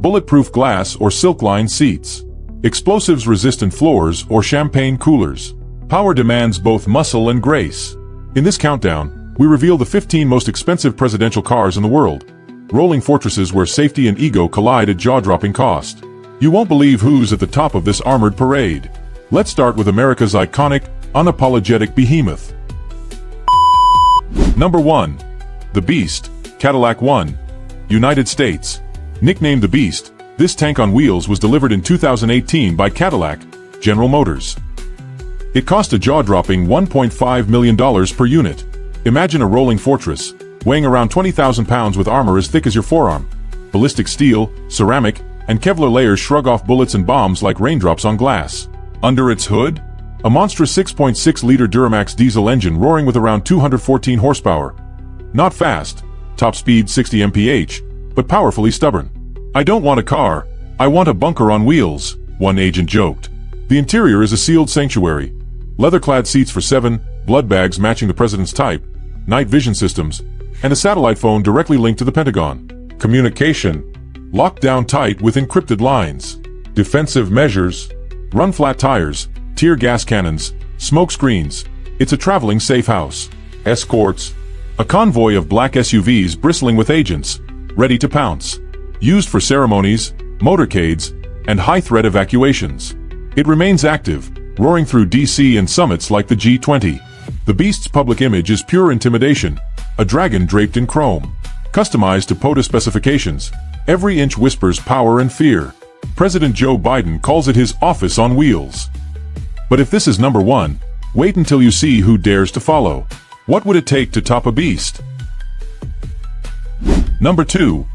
bulletproof glass or silk-lined seats, explosives-resistant floors or champagne coolers. Power demands both muscle and grace. In this countdown, we reveal the 15 most expensive presidential cars in the world, rolling fortresses where safety and ego collide at jaw-dropping cost. You won't believe who's at the top of this armored parade. Let's start with America's iconic, unapologetic behemoth. Number 1. The Beast, Cadillac One, United States. Nicknamed the Beast, this tank on wheels was delivered in 2018 by Cadillac, General Motors. It cost a jaw-dropping $1.5 million per unit. Imagine a rolling fortress, weighing around 20,000 pounds with armor as thick as your forearm. Ballistic steel, ceramic, and Kevlar layers shrug off bullets and bombs like raindrops on glass. Under its hood, a monstrous 6.6-liter Duramax diesel engine roaring with around 214 horsepower. Not fast, top speed 60 mph, but powerfully stubborn. "I don't want a car, I want a bunker on wheels," one agent joked. The interior is a sealed sanctuary. Leather-clad seats for 7, blood bags matching the president's type, night vision systems, and a satellite phone directly linked to the Pentagon. Communication locked down tight with encrypted lines. Defensive measures: run-flat tires, tear gas cannons, smoke screens. It's a traveling safe house. Escorts: a convoy of black SUVs bristling with agents, ready to pounce. Used for ceremonies, motorcades, and high-threat evacuations. It remains active, roaring through DC and summits like the G20. The Beast's public image is pure intimidation, a dragon draped in chrome. Customized to POTUS specifications, every inch whispers power and fear. President Joe Biden calls it his office on wheels. But if this is number 1, wait until you see who dares to follow. What would it take to top a Beast? Number 2.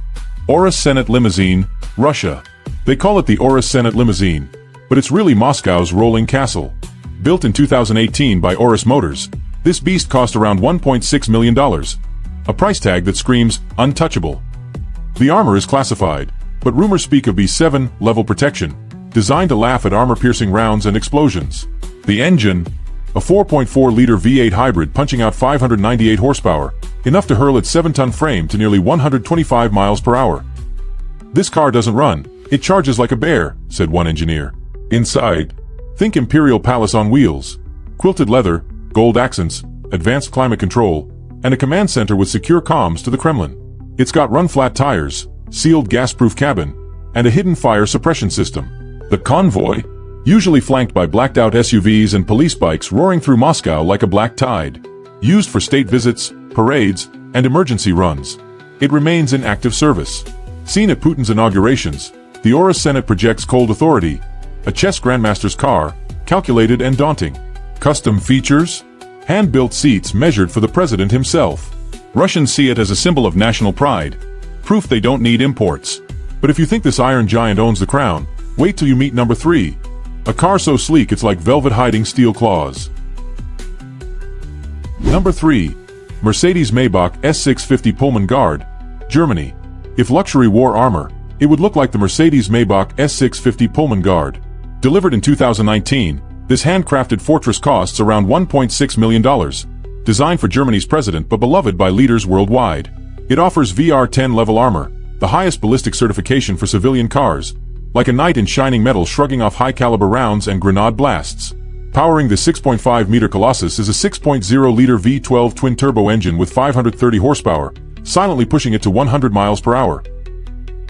Urus Senate Limousine, Russia. They call it the Urus Senate Limousine, but it's really Moscow's rolling castle. Built in 2018 by Urus Motors, this beast cost around $1.6 million, a price tag that screams untouchable. The armor is classified, but rumors speak of B7 level protection, designed to laugh at armor-piercing rounds and explosions. The engine, a 4.4-liter V8 hybrid punching out 598 horsepower, enough to hurl its 7-ton frame to nearly 125 miles per hour. "This car doesn't run, it charges like a bear," said one engineer. Inside, think Imperial Palace on wheels. Quilted leather, gold accents, advanced climate control, and a command center with secure comms to the Kremlin. It's got run-flat tires, sealed gas-proof cabin, and a hidden fire suppression system. The convoy, usually flanked by blacked-out SUVs and police bikes roaring through Moscow like a black tide. Used for state visits, parades, and emergency runs. It remains in active service. Seen at Putin's inaugurations, the Urus Senate projects cold authority, a chess grandmaster's car, calculated and daunting. Custom features? Hand-built seats measured for the president himself. Russians see it as a symbol of national pride, proof they don't need imports. But if you think this iron giant owns the crown, wait till you meet number 3. A car so sleek it's like velvet hiding steel claws. Number 3. Mercedes-Maybach S650 Pullman Guard, Germany. If luxury wore armor, it would look like the Mercedes-Maybach S650 Pullman Guard. Delivered in 2019, this handcrafted fortress costs around $1.6 million. Designed for Germany's president but beloved by leaders worldwide. It offers VR-10 level armor, the highest ballistic certification for civilian cars, like a knight in shining metal shrugging off high-caliber rounds and grenade blasts. Powering the 6.5-meter Colossus is a 6.0-liter V12 twin-turbo engine with 530 horsepower, silently pushing it to 100 miles per hour.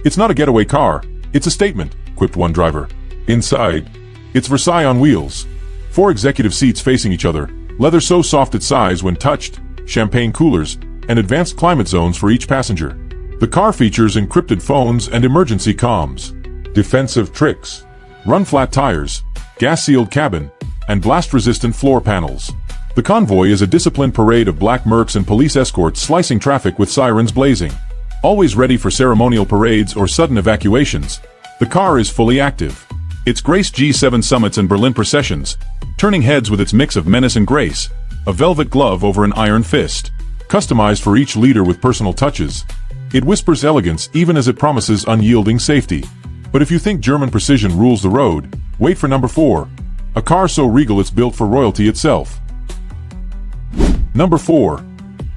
"It's not a getaway car, it's a statement," quipped one driver. Inside, it's Versailles on wheels. 4 executive seats facing each other, leather so soft it sighs when touched, champagne coolers, and advanced climate zones for each passenger. The car features encrypted phones and emergency comms. Defensive tricks: run-flat tires, gas-sealed cabin, and blast-resistant floor panels. The convoy is a disciplined parade of black mercs and police escorts slicing traffic with sirens blazing. Always ready for ceremonial parades or sudden evacuations, the car is fully active. It's graced G7 summits and Berlin processions, turning heads with its mix of menace and grace, a velvet glove over an iron fist. Customized for each leader with personal touches, it whispers elegance even as it promises unyielding safety. But if you think German precision rules the road, wait for number 4. A car so regal it's built for royalty itself. Number 4.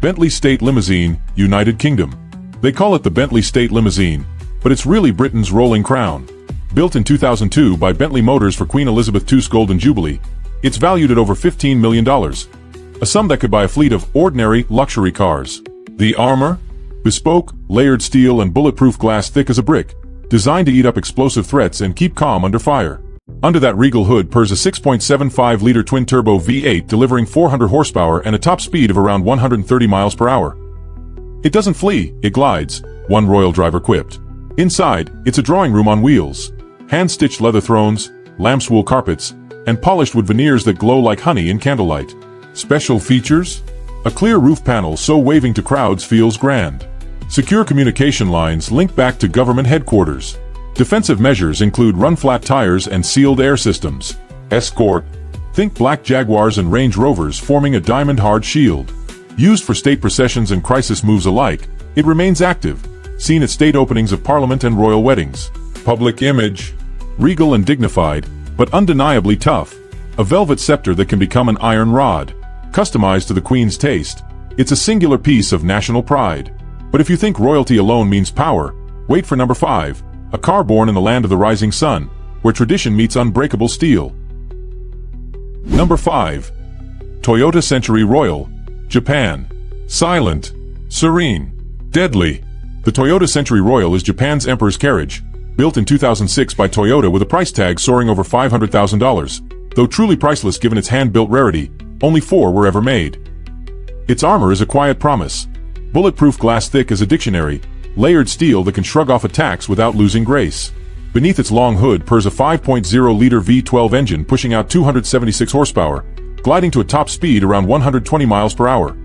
Bentley State Limousine, United Kingdom. They call it the Bentley State Limousine, but it's really Britain's rolling crown. Built in 2002 by Bentley Motors for Queen Elizabeth II's Golden Jubilee, it's valued at over $15 million, a sum that could buy a fleet of ordinary luxury cars. The armor? Bespoke, layered steel and bulletproof glass thick as a brick, designed to eat up explosive threats and keep calm under fire. Under that regal hood purrs a 6.75-liter twin-turbo V8 delivering 400 horsepower and a top speed of around 130 miles per hour. It doesn't flee, it glides, one royal driver quipped. Inside, it's a drawing room on wheels. Hand-stitched leather thrones, lamb's wool carpets, and polished wood veneers that glow like honey in candlelight. Special features? A clear roof panel so waving to crowds feels grand. Secure communication lines link back to government headquarters. Defensive measures include run-flat tires and sealed air systems. Escort? Think black Jaguars and Range Rovers forming a diamond-hard shield. Used for state processions and crisis moves alike, it remains active, seen at state openings of Parliament and royal weddings. Public image? Regal and dignified, but undeniably tough. A velvet scepter that can become an iron rod. Customized to the Queen's taste, it's a singular piece of national pride. But if you think royalty alone means power, wait for number 5, a car born in the land of the rising sun, where tradition meets unbreakable steel. Number 5. Toyota Century Royal, Japan. Silent, serene, deadly. The Toyota Century Royal is Japan's Emperor's carriage, built in 2006 by Toyota with a price tag soaring over $500,000. Though truly priceless given its hand-built rarity, only 4 were ever made. Its armor is a quiet promise. Bulletproof glass thick as a dictionary, layered steel that can shrug off attacks without losing grace. Beneath its long hood purrs a 5.0-liter V12 engine pushing out 276 horsepower, gliding to a top speed around 120 miles per hour.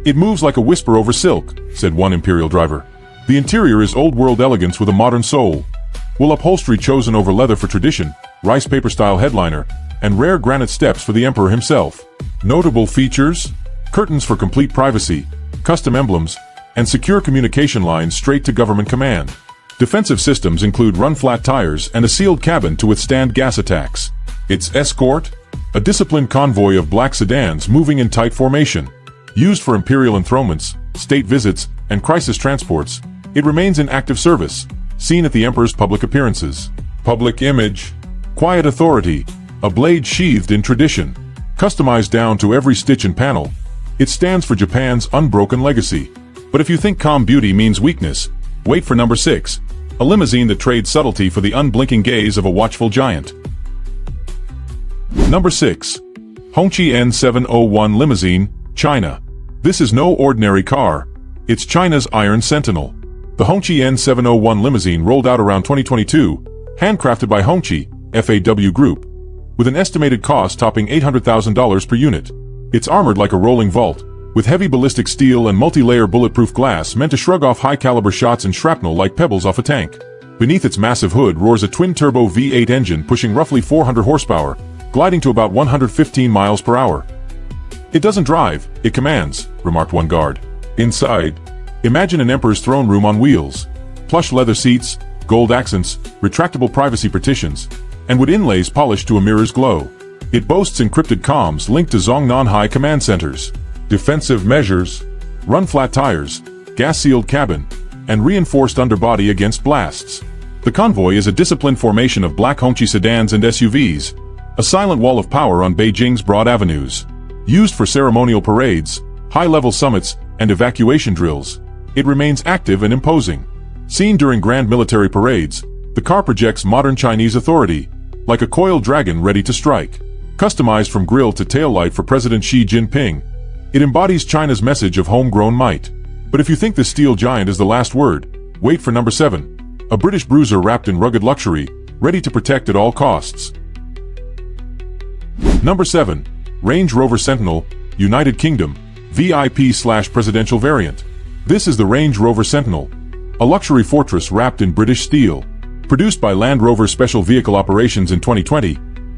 It moves like a whisper over silk, said one Imperial driver. The interior is old-world elegance with a modern soul. Wool upholstery chosen over leather for tradition, rice paper-style headliner, and rare granite steps for the Emperor himself. Notable features? Curtains for complete privacy, custom emblems, and secure communication lines straight to government command. Defensive systems include run-flat tires and a sealed cabin to withstand gas attacks. Its escort? A disciplined convoy of black sedans moving in tight formation. Used for imperial enthronements, state visits, and crisis transports, it remains in active service, seen at the Emperor's public appearances. Public image? Quiet authority, a blade sheathed in tradition. Customized down to every stitch and panel, it stands for Japan's unbroken legacy. But if you think calm beauty means weakness, wait for number 6, a limousine that trades subtlety for the unblinking gaze of a watchful giant. Number 6. Hongqi N701 Limousine, China. This is no ordinary car. It's China's Iron Sentinel. The Hongqi N701 limousine rolled out around 2022, handcrafted by Hongqi, FAW Group, with an estimated cost topping $800,000 per unit. It's armored like a rolling vault, with heavy ballistic steel and multi-layer bulletproof glass meant to shrug off high-caliber shots and shrapnel like pebbles off a tank. Beneath its massive hood roars a twin-turbo V8 engine pushing roughly 400 horsepower, gliding to about 115 miles per hour. It doesn't drive, it commands, remarked one guard. Inside, imagine an emperor's throne room on wheels. Plush leather seats, gold accents, retractable privacy partitions, and wood inlays polished to a mirror's glow. It boasts encrypted comms linked to Zhongnanhai command centers. Defensive measures? Run-flat tires, gas-sealed cabin, and reinforced underbody against blasts. The convoy is a disciplined formation of black Hongqi sedans and SUVs, a silent wall of power on Beijing's broad avenues. Used for ceremonial parades, high-level summits, and evacuation drills, it remains active and imposing. Seen during grand military parades, the car projects modern Chinese authority, like a coiled dragon ready to strike. Customized from grille to taillight for President Xi Jinping, it embodies China's message of homegrown might. But if you think this steel giant is the last word, wait for number 7, a British bruiser wrapped in rugged luxury, ready to protect at all costs. Number 7. Range Rover Sentinel, United Kingdom, VIP/presidential variant. This is the Range Rover Sentinel, a luxury fortress wrapped in British steel. Produced by Land Rover Special Vehicle Operations in 2020,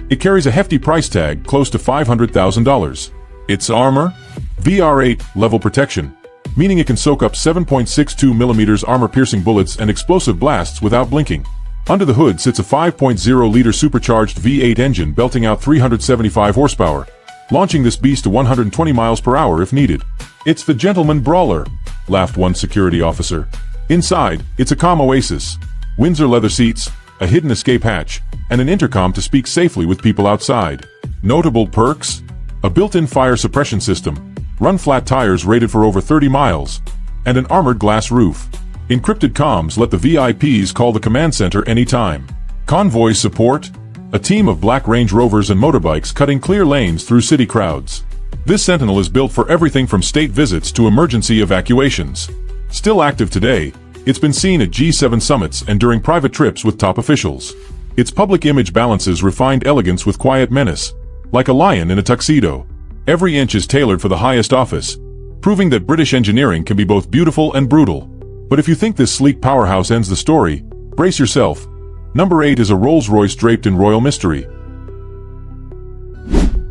it carries a hefty price tag close to $500,000. Its armor? VR8 level protection, meaning it can soak up 7.62mm armor-piercing bullets and explosive blasts without blinking. Under the hood sits a 5.0-liter supercharged V8 engine belting out 375 horsepower, launching this beast to 120 miles per hour if needed. It's the gentleman brawler, laughed one security officer. Inside, it's a calm oasis. Windsor leather seats, a hidden escape hatch, and an intercom to speak safely with people outside. Notable perks? A built-in fire suppression system, run-flat tires rated for over 30 miles, and an armored glass roof. Encrypted comms let the VIPs call the command center anytime. Convoy support? A team of black Range Rovers and motorbikes cutting clear lanes through city crowds. This Sentinel is built for everything from state visits to emergency evacuations. Still active today, it's been seen at G7 summits and during private trips with top officials. Its public image balances refined elegance with quiet menace, like a lion in a tuxedo. Every inch is tailored for the highest office, proving that British engineering can be both beautiful and brutal. But if you think this sleek powerhouse ends the story, brace yourself. Number 8 is a Rolls-Royce draped in royal mystery.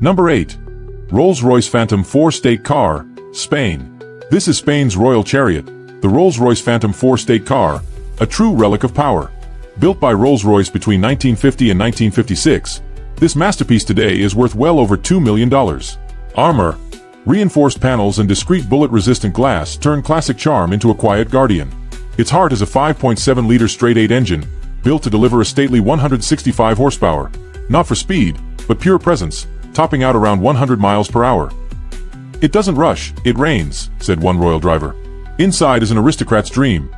Number 8. Rolls-Royce Phantom 4 State Car, Spain. This is Spain's royal chariot, the Rolls-Royce Phantom 4 State Car, a true relic of power. Built by Rolls-Royce between 1950 and 1956, this masterpiece today is worth well over $2 million. Armor, reinforced panels and discreet bullet-resistant glass turn classic charm into a quiet guardian. Its heart is a 5.7-liter straight-8 engine, built to deliver a stately 165 horsepower, not for speed, but pure presence, topping out around 100 miles per hour. "It doesn't rush, it reigns," said one royal driver. Inside is an aristocrat's dream.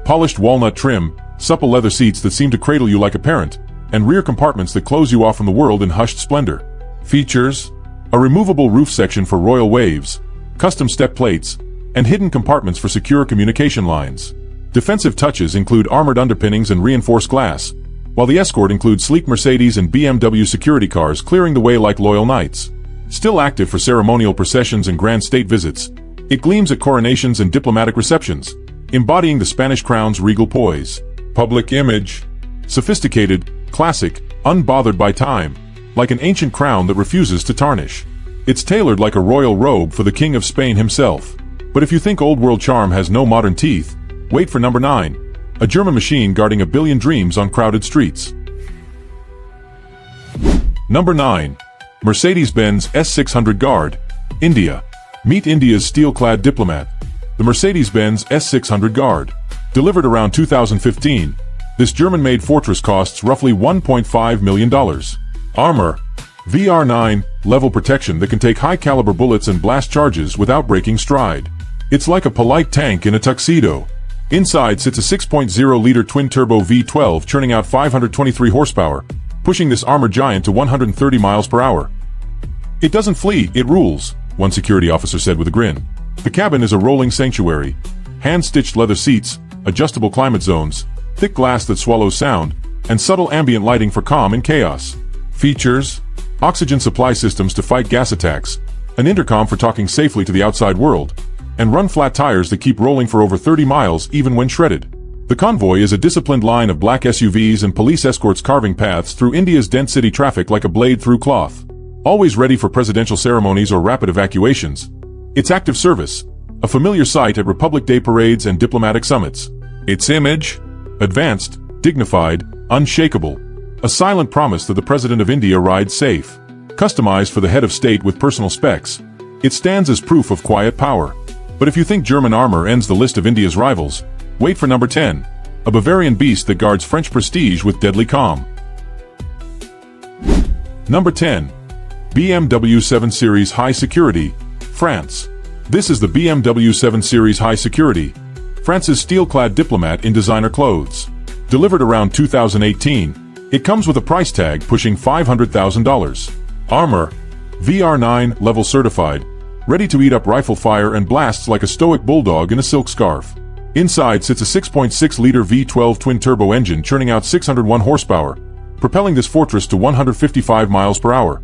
Polished walnut trim, supple leather seats that seem to cradle you like a parent, and rear compartments that close you off from the world in hushed splendor. Features: a removable roof section for royal waves, custom step plates, and hidden compartments for secure communication lines. Defensive touches include armored underpinnings and reinforced glass, while the Escort includes sleek Mercedes and BMW security cars clearing the way like loyal knights. Still active for ceremonial processions and grand state visits, it gleams at coronations and diplomatic receptions, embodying the Spanish crown's regal poise. Public image: sophisticated, classic, unbothered by time, like an ancient crown that refuses to tarnish. It's tailored like a royal robe for the King of Spain himself. But if you think old world charm has no modern teeth, wait for number 9, a German machine guarding a billion dreams on crowded streets. Number 9. Mercedes-Benz S600 Guard, India. Meet India's steel-clad diplomat, the Mercedes-Benz S600 Guard. Delivered around 2015, this German-made fortress costs roughly $1.5 million. Armor: VR9, level protection that can take high-caliber bullets and blast charges without breaking stride. It's like a polite tank in a tuxedo. Inside sits a 6.0-liter twin-turbo V12 churning out 523 horsepower, pushing this armored giant to 130 miles per hour. "It doesn't flee, it rules," one security officer said with a grin. The cabin is a rolling sanctuary. Hand-stitched leather seats, adjustable climate zones, thick glass that swallows sound, and subtle ambient lighting for calm in chaos. Features: oxygen supply systems to fight gas attacks, an intercom for talking safely to the outside world, and run-flat tires that keep rolling for over 30 miles even when shredded. The convoy is a disciplined line of black SUVs and police escorts carving paths through India's dense city traffic like a blade through cloth. Always ready for presidential ceremonies or rapid evacuations, it's active service, a familiar sight at Republic Day parades and diplomatic summits. Its image: advanced, dignified, unshakable. A silent promise that the President of India rides safe. Customized for the head of state with personal specs, it stands as proof of quiet power. But if you think German armor ends the list of India's rivals, wait for number 10, a Bavarian beast that guards French prestige with deadly calm. Number 10. BMW 7 Series High Security, France. This is the BMW 7 Series High Security, France's steel-clad diplomat in designer clothes. Delivered around 2018, it comes with a price tag pushing $500,000. Armor: VR9 level certified, ready to eat up rifle fire and blasts like a stoic bulldog in a silk scarf. Inside sits a 6.6-liter V12 twin-turbo engine churning out 601 horsepower, propelling this fortress to 155 miles per hour.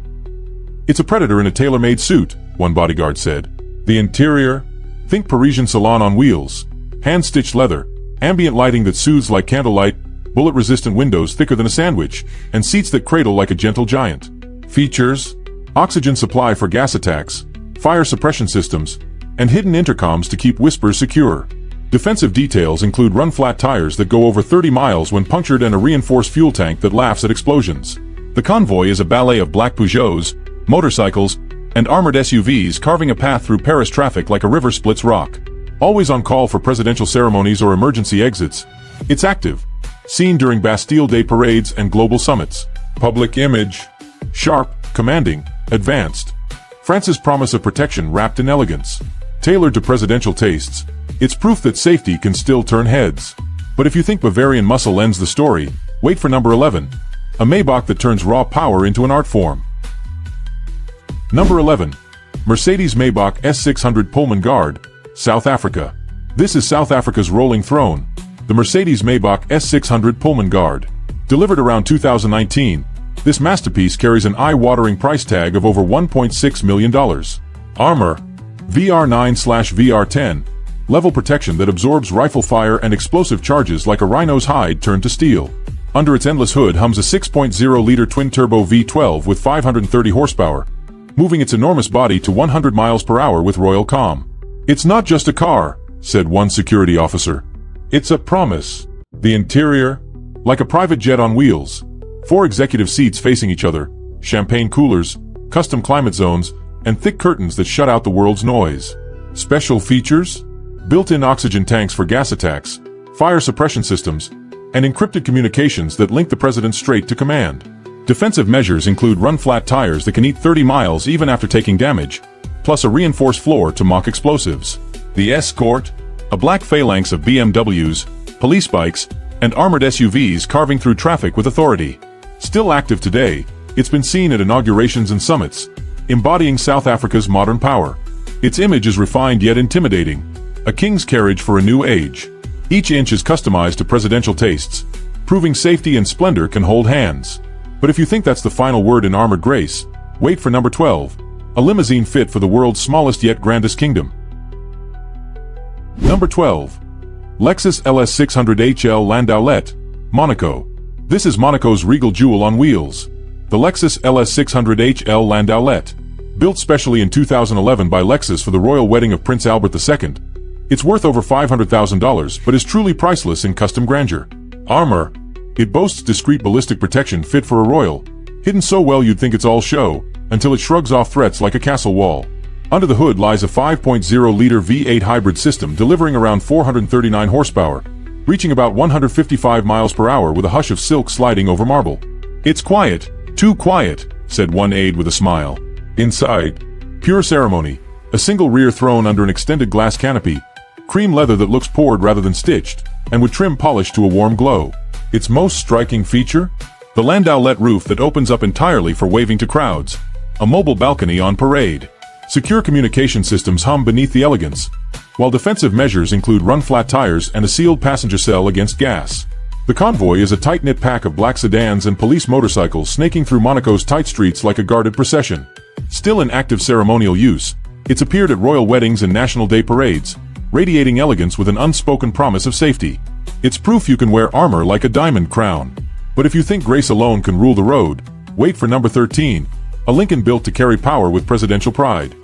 "It's a predator in a tailor-made suit," one bodyguard said. The interior? Think Parisian salon on wheels. Hand-stitched leather, ambient lighting that soothes like candlelight, bullet-resistant windows thicker than a sandwich, and seats that cradle like a gentle giant. Features: oxygen supply for gas attacks, fire suppression systems, and hidden intercoms to keep whispers secure. Defensive details include run-flat tires that go over 30 miles when punctured and a reinforced fuel tank that laughs at explosions. The convoy is a ballet of black Peugeots, motorcycles, and armored SUVs carving a path through Paris traffic like a river splits rock. Always on call for presidential ceremonies or emergency exits. It's active. Seen during Bastille Day parades and global summits. Public image. Sharp, commanding, advanced. France's promise of protection wrapped in elegance. Tailored to presidential tastes, it's proof that safety can still turn heads. But if you think Bavarian muscle ends the story, wait for number 11. A Maybach that turns raw power into an art form. Number 11. Mercedes Maybach S600 Pullman Guard, South Africa. This is South Africa's rolling throne, the Mercedes Maybach S600 Pullman Guard. Delivered around 2019, this masterpiece carries an eye-watering price tag of over $1.6 million. Armor, VR9/VR10, level protection that absorbs rifle fire and explosive charges like a rhino's hide turned to steel. Under its endless hood hums a 6.0-liter twin-turbo V12 with 530 horsepower, moving its enormous body to 100 miles per hour with royal calm. "It's not just a car," said one security officer. "It's a promise." The interior? Like a private jet on wheels. 4 executive seats facing each other, champagne coolers, custom climate zones, and thick curtains that shut out the world's noise. Special features? Built-in oxygen tanks for gas attacks, fire suppression systems, and encrypted communications that link the president straight to command. Defensive measures include run-flat tires that can eat 30 miles even after taking damage, plus a reinforced floor to mock explosives. The Escort? A black phalanx of BMWs, police bikes, and armored SUVs carving through traffic with authority. Still active today, it's been seen at inaugurations and summits, embodying South Africa's modern power. Its image is refined yet intimidating, a king's carriage for a new age. Each inch is customized to presidential tastes, proving safety and splendor can hold hands. But if you think that's the final word in armored grace, wait for number 12, a limousine fit for the world's smallest yet grandest kingdom. Number 12. Lexus LS600 HL Landaulet, Monaco. This is Monaco's regal jewel on wheels. The Lexus LS600 HL Landaulet. Built specially in 2011 by Lexus for the royal wedding of Prince Albert II. It's worth over $500,000 but is truly priceless in custom grandeur. Armor. It boasts discreet ballistic protection fit for a royal, hidden so well you'd think it's all show, until it shrugs off threats like a castle wall. Under the hood lies a 5.0-liter V8 hybrid system delivering around 439 horsepower, reaching about 155 miles per hour with a hush of silk sliding over marble. "It's quiet, too quiet," said one aide with a smile. Inside, pure ceremony, a single rear throne under an extended glass canopy, cream leather that looks poured rather than stitched, and with trim polished to a warm glow. Its most striking feature? The Landaulet roof that opens up entirely for waving to crowds. A mobile balcony on parade. Secure communication systems hum beneath the elegance, while defensive measures include run-flat tires and a sealed passenger cell against gas. The convoy is a tight-knit pack of black sedans and police motorcycles snaking through Monaco's tight streets like a guarded procession. Still in active ceremonial use, it's appeared at royal weddings and National Day parades, radiating elegance with an unspoken promise of safety. It's proof you can wear armor like a diamond crown. But if you think grace alone can rule the road, wait for number 13, a Lincoln built to carry power with presidential pride.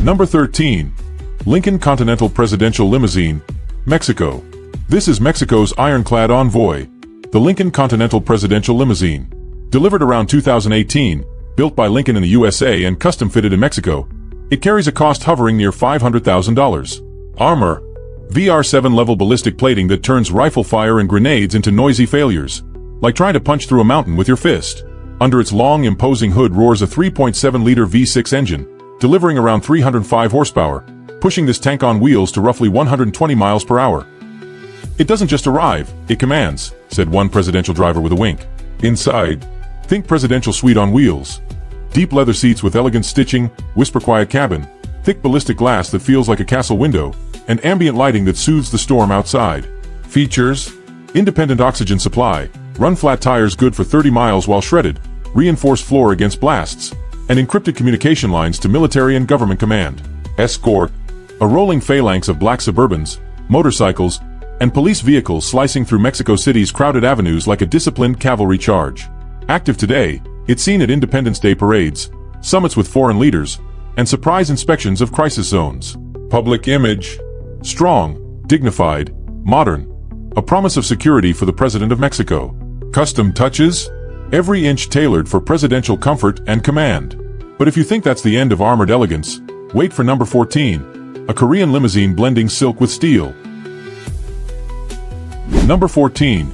Number 13. Lincoln Continental Presidential Limousine, Mexico. This is Mexico's ironclad envoy, the Lincoln Continental Presidential Limousine. Delivered around 2018, built by Lincoln in the USA and custom-fitted in Mexico, it carries a cost hovering near $500,000. Armor. VR7-level ballistic plating that turns rifle fire and grenades into noisy failures, like trying to punch through a mountain with your fist. Under its long, imposing hood roars a 3.7-liter V6 engine, delivering around 305 horsepower, pushing this tank on wheels to roughly 120 miles per hour. "It doesn't just arrive, it commands," said one presidential driver with a wink. Inside, think presidential suite on wheels. Deep leather seats with elegant stitching, whisper-quiet cabin, thick ballistic glass that feels like a castle window, and ambient lighting that soothes the storm outside. Features: independent oxygen supply, run-flat tires good for 30 miles while shredded, reinforced floor against blasts, and encrypted communication lines to military and government command. Escort: a rolling phalanx of black Suburbans, motorcycles, and police vehicles slicing through Mexico City's crowded avenues like a disciplined cavalry charge. Active today, it's seen at Independence Day parades, summits with foreign leaders, and surprise inspections of crisis zones. Public image: strong, dignified, modern, a promise of security for the President of Mexico. Custom touches? Every inch tailored for presidential comfort and command. But if you think that's the end of armored elegance, wait for number 14, a Korean limousine blending silk with steel. Number 14.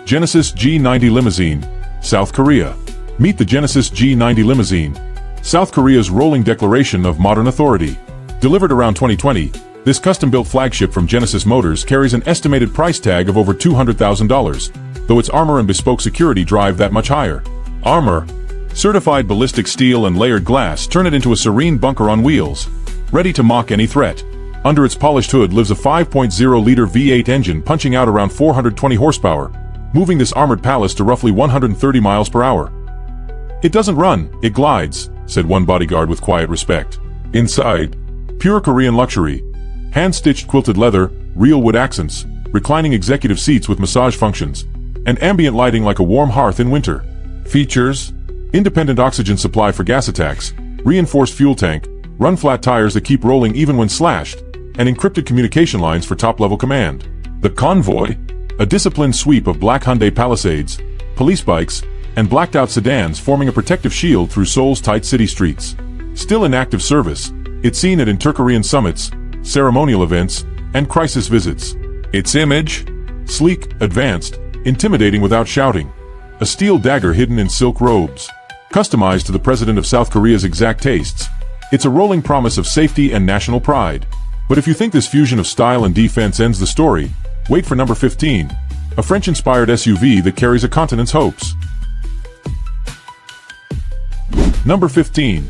Genesis G90 Limousine, South Korea. Meet the Genesis G90 Limousine, South Korea's rolling declaration of modern authority. Delivered around 2020, this custom-built flagship from Genesis Motors carries an estimated price tag of over $200,000, though its armor and bespoke security drive that much higher. Armor, certified ballistic steel and layered glass turn it into a serene bunker on wheels, ready to mock any threat. Under its polished hood lives a 5.0-liter V8 engine punching out around 420 horsepower, moving this armored palace to roughly 130 miles per hour. "It doesn't run, it glides," said one bodyguard with quiet respect. Inside, pure Korean luxury. Hand-stitched quilted leather, real wood accents, reclining executive seats with massage functions, and ambient lighting like a warm hearth in winter. Features: independent oxygen supply for gas attacks, reinforced fuel tank, run-flat tires that keep rolling even when slashed, and encrypted communication lines for top-level command. The Convoy, a disciplined sweep of black Hyundai Palisades, police bikes, and blacked-out sedans forming a protective shield through Seoul's tight city streets. Still in active service, it's seen at inter-Korean summits, ceremonial events, and crisis visits. Its image? Sleek, advanced, intimidating without shouting. A steel dagger hidden in silk robes. Customized to the president of South Korea's exact tastes, it's a rolling promise of safety and national pride. But if you think this fusion of style and defense ends the story, wait for number 15, a French-inspired SUV that carries a continent's hopes. Number 15.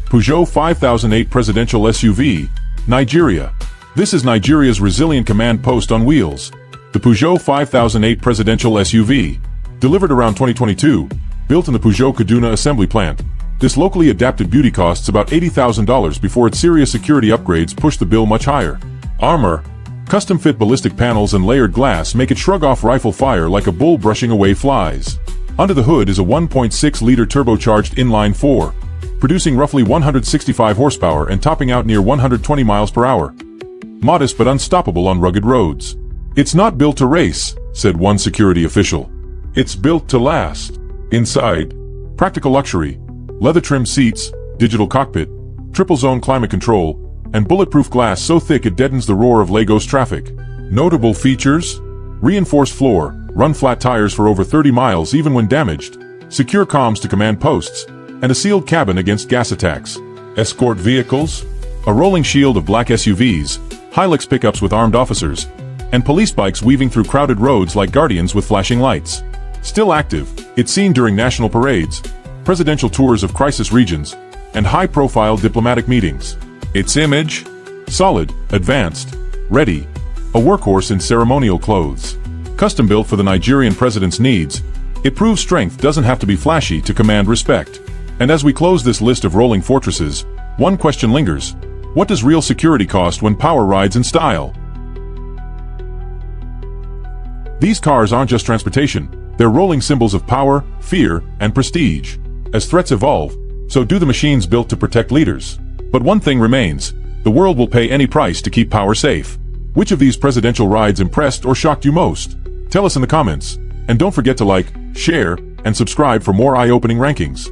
Peugeot 5008 Presidential SUV, Nigeria. This is Nigeria's resilient command post on wheels. The Peugeot 5008 Presidential SUV. Delivered around 2022, built in the Peugeot Kaduna assembly plant. This locally adapted beauty costs about $80,000 before its serious security upgrades push the bill much higher. Armor, custom-fit ballistic panels and layered glass make it shrug off rifle fire like a bull brushing away flies. Under the hood is a 1.6-liter turbocharged inline-4, producing roughly 165 horsepower and topping out near 120 miles per hour. Modest but unstoppable on rugged roads. "It's not built to race," said one security official. "It's built to last." Inside, practical luxury, leather-trimmed seats, digital cockpit, triple-zone climate control, and bulletproof glass so thick it deadens the roar of Lagos traffic. Notable features: reinforced floor, run-flat tires for over 30 miles even when damaged, secure comms to command posts, and a sealed cabin against gas attacks. Escort vehicles, a rolling shield of black SUVs, Hilux pickups with armed officers, and police bikes weaving through crowded roads like guardians with flashing lights. Still active, it's seen during national parades, presidential tours of crisis regions, and high-profile diplomatic meetings. Its image? Solid, advanced, ready, a workhorse in ceremonial clothes. Custom-built for the Nigerian president's needs, it proves strength doesn't have to be flashy to command respect. And as we close this list of rolling fortresses, one question lingers: what does real security cost when power rides in style? These cars aren't just transportation, they're rolling symbols of power, fear, and prestige. As threats evolve, so do the machines built to protect leaders. But one thing remains: the world will pay any price to keep power safe. Which of these presidential rides impressed or shocked you most? Tell us in the comments. And don't forget to like, share, and subscribe for more eye-opening rankings.